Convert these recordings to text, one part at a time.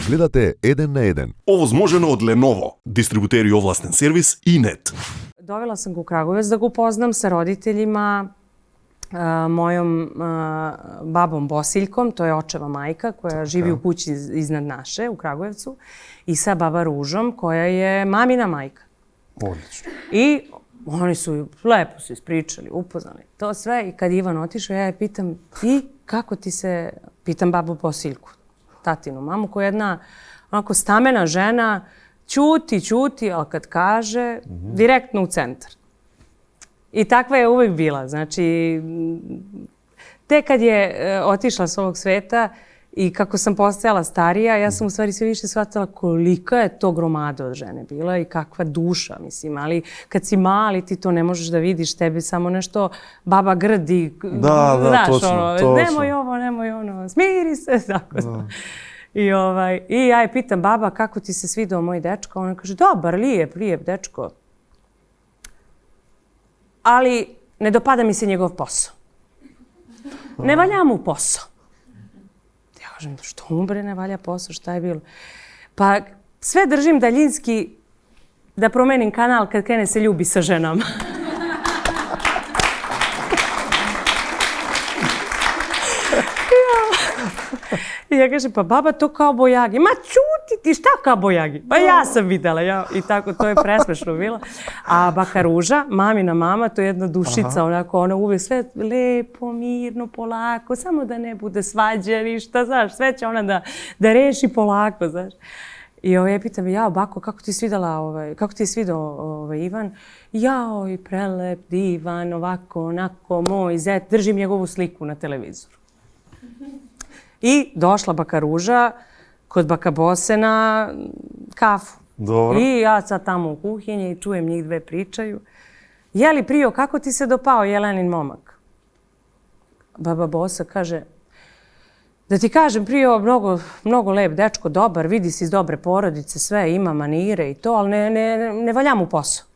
Гледате 1 на 1. Овозможено од Lenovo, дистрибутери овластен сервис и нет. Dovela sam ga u Kragujevac da ga upoznam sa roditeljima, mojom babom Bosiljkom, to je očeva majka koja živi u kući iznad naše u Kragujevcu, i sa baba Ružom koja je mamina majka. Odlično. I oni su lepo se ispričali, upoznali to sve, i kad Ivan otišao, ja je pitam, i kako ti se, pitam babu Bosiljku, tatinu mamu, koja je jedna onako stamena žena, ćuti, ali kad kaže, direktno u centar. I takva je uvek bila. Znači, te kad je otišla s ovog sveta i kako sam postajala starija, ja sam u stvari sve više shvatila kolika je to gromada od žene bila i kakva duša, mislim. Ali kad si mali, ti to ne možeš da vidiš, tebi samo nešto baba grdi. Da, točno. Nemoj ovo, nemoj ono, smiri se, tako. I ja je pitam, baba, kako ti se svidao moj dečko? Ona kaže, dobar, lijep dečko. Ali ne dopada mi se njegov posao. Ne valja mu posao. Ja kažem, što mu bre ne valja posao, šta je bilo? Pa sve držim daljinski da promenim kanal kad krene se ljubi sa ženama. I ja kažem, pa baba, to kao Bojagi. Ma čuti ti, šta kao Bojagi? Pa ja sam videla, i tako, to je presmešno bilo. A baka Ruža, mamina mama, to je jedna dušica, onako, ona uvek sve lepo, mirno, polako, samo da ne bude svađa, ništa, znaš, sve će ona da reši polako, znaš. I ja pitam, jao, bako, kako ti je svidao Ivan? Jao, i prelep, divan, ovako, onako, moj zet, držim njegovu sliku na televizoru. I došla baka Ruža kod baka Bose na kafu. Dobro. I ja sad tamo u kuhinji i čujem njih dve pričaju. Jeli, Prijo, kako ti se dopao Jelenin momak? Baba Bosa kaže, da ti kažem, Prijo, mnogo lep dečko, dobar, vidi si iz dobre porodice, sve, ima manire i to, ali ne valja mu posao.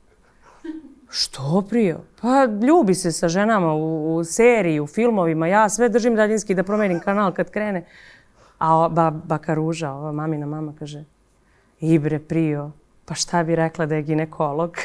Što, Prijo? Pa ljubi se sa ženama u seriji, u filmovima. Ja sve držim daljinski da promenim kanal kad krene. A baka Ruža, ova mamina mama, kaže, i bre, Prijo, pa šta bi rekla da je ginekolog?